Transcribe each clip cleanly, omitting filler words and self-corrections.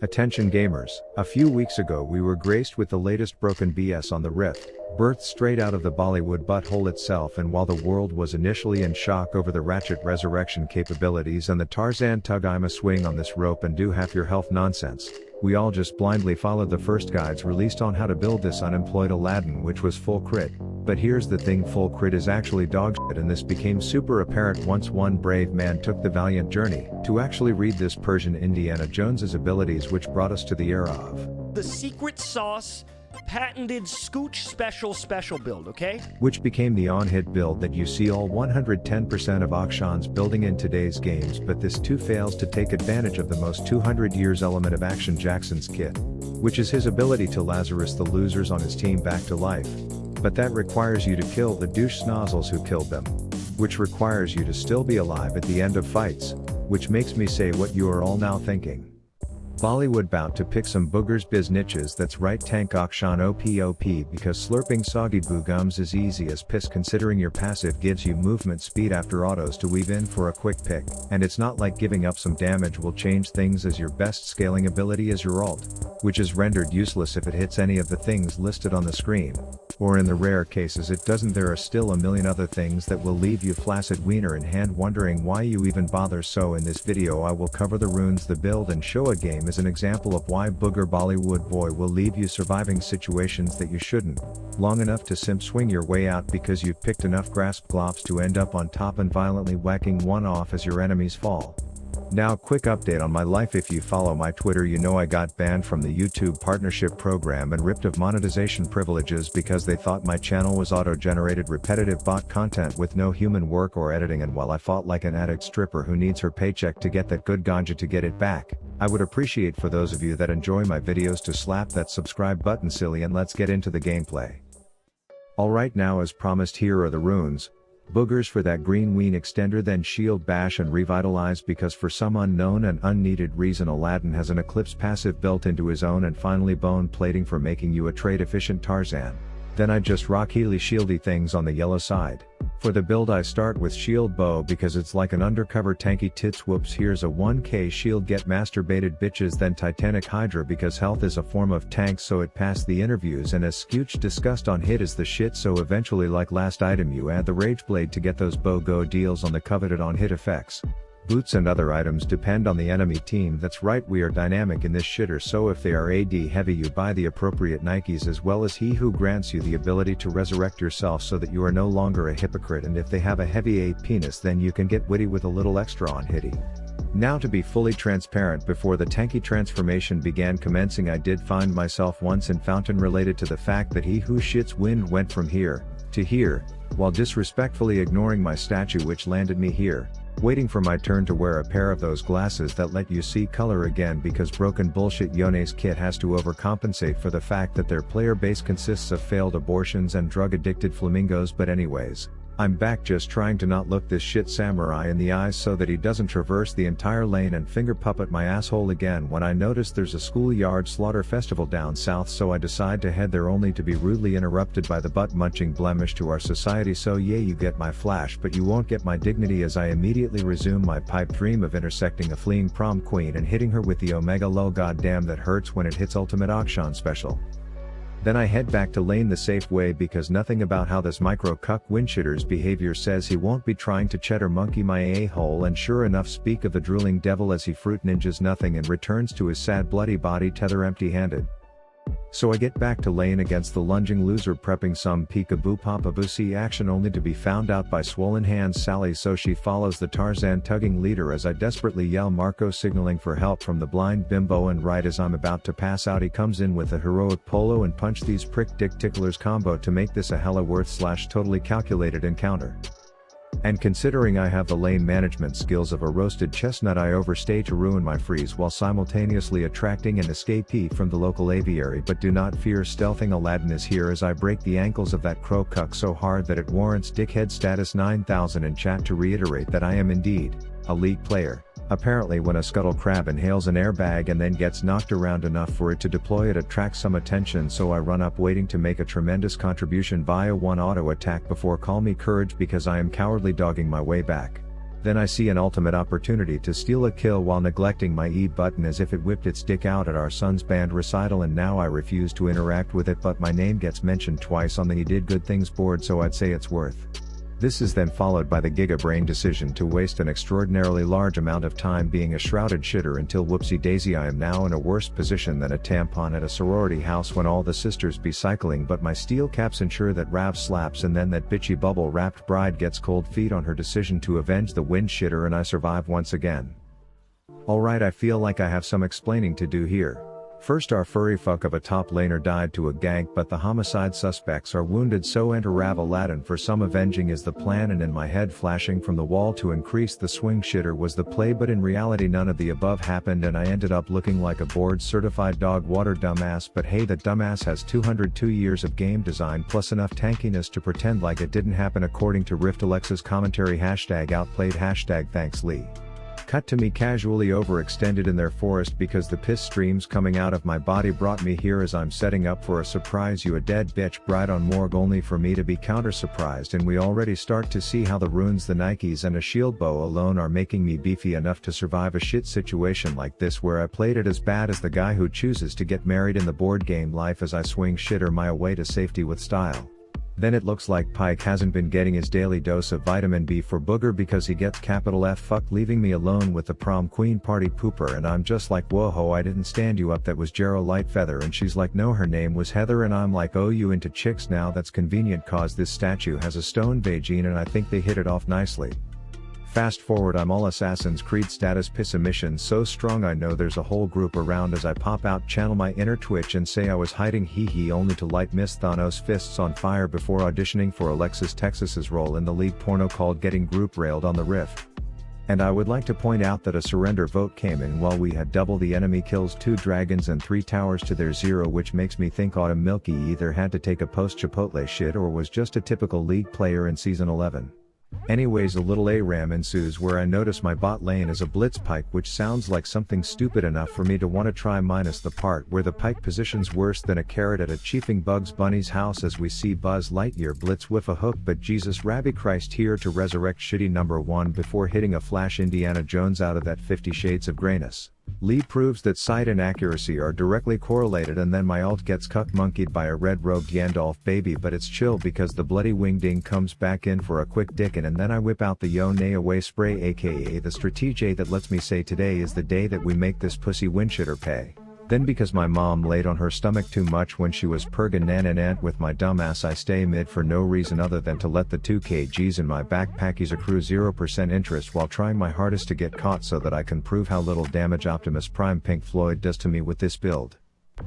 Attention gamers, a few weeks ago we were graced with the latest broken BS on the Rift, birthed straight out of the Bollywood butthole itself, and while the world was initially in shock over the Ratchet resurrection capabilities and the Tarzan tug I'm a swing on this rope and do half your health nonsense, we all just blindly followed the first guides released on how to build this unemployed Aladdin, which was full crit. But here's the thing, full crit is actually dog shit, and this became super apparent once one brave man took the valiant journey to actually read this Persian Indiana Jones's abilities, which brought us to the era of the secret sauce patented Scooch special build, okay? Which became the on-hit build that you see all 110% of Akshans building in today's games, but this too fails to take advantage of the most 200 years element of Action Jackson's kit, which is his ability to Lazarus the losers on his team back to life. But that requires you to kill the douche snozzles who killed them, which requires you to still be alive at the end of fights, which makes me say what you are all now thinking. Bollywood bout to pick some boogers biz niches. That's right, tank Akshan OP because slurping soggy boo gums is easy as piss, considering your passive gives you movement speed after autos to weave in for a quick pick, and it's not like giving up some damage will change things, as your best scaling ability is your ult, which is rendered useless if it hits any of the things listed on the screen. Or in the rare cases it doesn't, there are still a million other things that will leave you flaccid wiener in hand wondering why you even bother. So in this video I will cover the runes, the build, and show a game as an example of why booger Bollywood boy will leave you surviving situations that you shouldn't, long enough to simp swing your way out because you've picked enough grasp glops to end up on top and violently whacking one off as your enemies fall. Now, quick update on my life. If you follow my Twitter, you know I got banned from the YouTube partnership program and ripped of monetization privileges because they thought my channel was auto-generated repetitive bot content with no human work or editing, and while I fought like an addict stripper who needs her paycheck to get that good ganja to get it back, I would appreciate for those of you that enjoy my videos to slap that subscribe button silly, and let's get into the gameplay. Alright, now as promised, here are the runes. Boogers for that green ween extender, then shield bash and revitalize, because for some unknown and unneeded reason Aladdin has an eclipse passive built into his own, and finally bone plating for making you a trade efficient Tarzan. Then I just rock healy shieldy things on the yellow side. For the build I start with shield bow because it's like an undercover tanky tits. Whoops, here's a 1k shield, get masturbated bitches. Then Titanic Hydra because health is a form of tank, so it passed the interviews, and as Scooch discussed on hit is the shit, so eventually like last item you add the rage blade to get those bow go deals on the coveted on hit effects. Boots and other items depend on the enemy team. That's right, we are dynamic in this shitter, so if they are AD heavy you buy the appropriate Nikes, as well as he who grants you the ability to resurrect yourself so that you are no longer a hypocrite, and if they have a heavy A penis then you can get witty with a little extra on hitty. Now, to be fully transparent, before the tanky transformation began commencing I did find myself once in fountain related to the fact that he who shits wind went from here to here, while disrespectfully ignoring my statue, which landed me here, waiting for my turn to wear a pair of those glasses that let you see color again, because broken bullshit Yone's kit has to overcompensate for the fact that their player base consists of failed abortions and drug addicted flamingos. But anyways, I'm back, just trying to not look this shit samurai in the eyes so that he doesn't traverse the entire lane and finger puppet my asshole again, when I notice there's a schoolyard slaughter festival down south, so I decide to head there only to be rudely interrupted by the butt-munching blemish to our society. So yeah, you get my flash but you won't get my dignity, as I immediately resume my pipe dream of intersecting a fleeing prom queen and hitting her with the omega lol. Goddamn, that hurts when it hits ultimate Akshan special. Then I head back to lane the safe way, because nothing about how this micro cuck windshitter's behavior says he won't be trying to cheddar monkey my a-hole, and sure enough, speak of the drooling devil as he fruit ninjas nothing and returns to his sad bloody body tether empty-handed. So I get back to lane against the lunging loser, prepping some peekaboo pop-a-boo-see action, only to be found out by swollen hands Sally, so she follows the Tarzan tugging leader as I desperately yell Marco, signaling for help from the blind bimbo, and right as I'm about to pass out he comes in with a heroic polo and punch these prick dick ticklers combo to make this a hella worth / totally calculated encounter. And considering I have the lane management skills of a roasted chestnut, I overstay to ruin my freeze while simultaneously attracting an escapee from the local aviary. But do not fear, stealthing Aladdin is here as I break the ankles of that crow cuck so hard that it warrants dickhead status 9000 in chat to reiterate that I am indeed a league player. Apparently when a scuttle crab inhales an airbag and then gets knocked around enough for it to deploy, it attracts some attention, so I run up waiting to make a tremendous contribution via one auto attack before call me courage, because I am cowardly dogging my way back. Then I see an ultimate opportunity to steal a kill while neglecting my E button as if it whipped its dick out at our son's band recital, and now I refuse to interact with it, but my name gets mentioned twice on the "he did good things" board, so I'd say it's worth. This is then followed by the giga-brain decision to waste an extraordinarily large amount of time being a shrouded shitter until whoopsie daisy I am now in a worse position than a tampon at a sorority house when all the sisters be cycling, but my steel caps ensure that Rav slaps and then that bitchy bubble wrapped bride gets cold feet on her decision to avenge the wind shitter and I survive once again. Alright, I feel like I have some explaining to do here. First, our furry fuck of a top laner died to a gank, but the homicide suspects are wounded, so enter Rav Aladdin for some avenging is the plan, and in my head flashing from the wall to increase the swing shitter was the play, but in reality none of the above happened and I ended up looking like a board certified dog water dumbass, but hey, that dumbass has 202 years of game design plus enough tankiness to pretend like it didn't happen according to lol.exe's commentary #outplayed #thanks Lee. Cut to me casually overextended in their forest because the piss streams coming out of my body brought me here as I'm setting up for a surprise you a dead bitch bride on morgue, only for me to be counter surprised, and we already start to see how the runes, the Nikes and a shield bow alone are making me beefy enough to survive a shit situation like this where I played it as bad as the guy who chooses to get married in the board game life as I swing shitter my way to safety with style. Then it looks like Pike hasn't been getting his daily dose of vitamin B for booger because he gets capital F fuck leaving me alone with the prom queen party pooper, and I'm just like whoa I didn't stand you up, that was Jero Lightfeather, and she's like no her name was Heather, and I'm like oh you into chicks now, that's convenient cause this statue has a stone vagine and I think they hit it off nicely. Fast forward, I'm all Assassin's Creed status piss emissions so strong I know there's a whole group around as I pop out, channel my inner Twitch and say I was hiding hee only to light Miss Thanos fists on fire before auditioning for Alexis Texas's role in the lead porno called Getting Group Railed on the Riff. And I would like to point out that a surrender vote came in while we had double the enemy kills, 2 dragons and 3 towers to their 0, which makes me think Autumn Milky either had to take a post Chipotle shit or was just a typical League player in season 11. Anyways, a little ARAM ensues where I notice my bot lane is a blitz pike, which sounds like something stupid enough for me to want to try, minus the part where the pike positions worse than a carrot at a chiefing Bugs Bunny's house as we see Buzz Lightyear blitz with a hook, but Jesus Rabbi Christ here to resurrect shitty number 1 before hitting a flash Indiana Jones out of that 50 Shades of Grayness. Lee proves that sight and accuracy are directly correlated, and then my ult gets cuck monkeyed by a red-robed Gandalf baby, but it's chill because the bloody wingding comes back in for a quick dickin', and then I whip out the yo nay away spray, aka the strategy that lets me say today is the day that we make this pussy windshitter pay. Then because my mom laid on her stomach too much when she was purgin' nananant with my dumbass, I stay mid for no reason other than to let the 2 kgs in my backpackies accrue 0% interest while trying my hardest to get caught so that I can prove how little damage Optimus Prime Pink Floyd does to me with this build.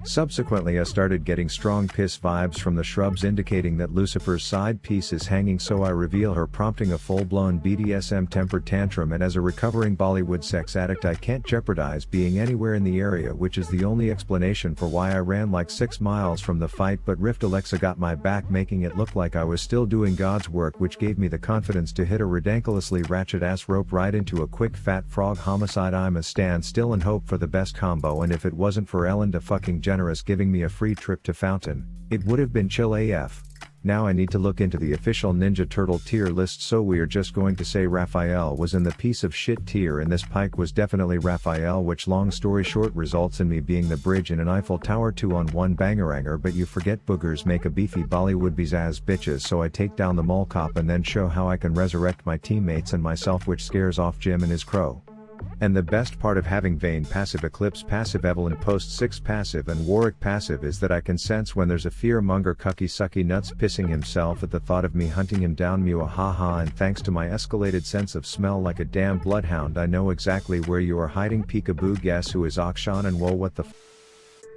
Subsequently I started getting strong piss vibes from the shrubs indicating that Lucifer's side piece is hanging, so I reveal her, prompting a full-blown BDSM temper tantrum, and as a recovering Bollywood sex addict I can't jeopardize being anywhere in the area, which is the only explanation for why I ran like 6 miles from the fight, but Rift Alexa got my back, making it look like I was still doing God's work, which gave me the confidence to hit a ridiculously ratchet ass rope right into a quick fat frog homicide. I'm a stand still and hope for the best combo, and if it wasn't for Ellen to fucking generous giving me a free trip to Fountain, it would have been chill AF. Now I need to look into the official Ninja Turtle tier list, so we're just going to say Raphael was in the piece of shit tier, and this pike was definitely Raphael, which long story short results in me being the bridge in an Eiffel Tower 2-on-1 bangeranger, but you forget boogers make a beefy Bollywood bizazz bitches, so I take down the mall cop and then show how I can resurrect my teammates and myself, which scares off Jim and his crow. And the best part of having Vayne passive, Eclipse passive, Evelyn Post 6 passive and Warwick passive is that I can sense when there's a fearmonger cucky sucky nuts pissing himself at the thought of me hunting him down, muahaha, and thanks to my escalated sense of smell like a damn bloodhound I know exactly where you are hiding, peekaboo, guess who is Akshan, and whoa what the f.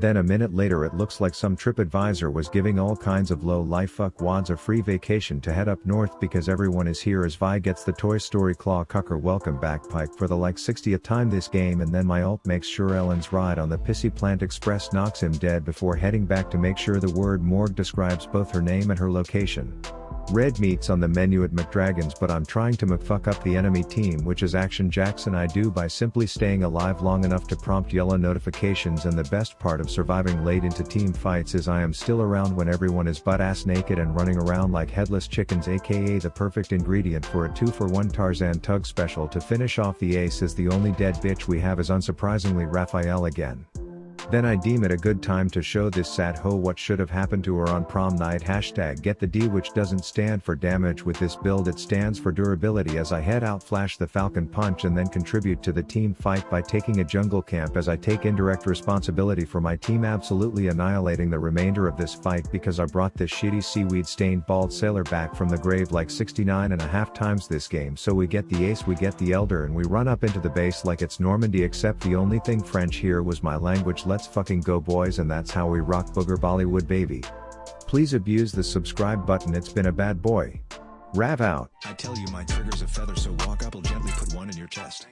Then a minute later it looks like some TripAdvisor was giving all kinds of low life fuck wads a free vacation to head up north because everyone is here as Vi gets the Toy Story claw cucker welcome back pike for the like 60th time this game, and then my ult makes sure Ellen's ride on the Pissy Plant Express knocks him dead before heading back to make sure the word morgue describes both her name and her location. Red meat's on the menu at McDragon's, but I'm trying to McFuck up the enemy team, which is Action Jackson. I do by simply staying alive long enough to prompt yellow notifications, and the best part of surviving late into team fights is I am still around when everyone is butt-ass naked and running around like headless chickens, aka the perfect ingredient for a 2-for-1 Tarzan tug special. To finish off the ace, as the only dead bitch we have is unsurprisingly Raphael again. Then I deem it a good time to show this sad hoe what should have happened to her on prom night. Hashtag get the D, which doesn't stand for damage with this build, it stands for durability. As I head out, flash the Falcon Punch and then contribute to the team fight by taking a jungle camp, as I take indirect responsibility for my team absolutely annihilating the remainder of this fight because I brought this shitty seaweed stained bald sailor back from the grave like 69.5 times this game. So we get the ace, we get the elder, and we run up into the base like it's Normandy, except the only thing French here was my language. Let's fucking go, boys, and that's how we rock booger Bollywood, baby. Please abuse the subscribe button. It's been a bad boy. Rav out. I tell you, my trigger's a feather, so walk up, I'll gently put one in your chest.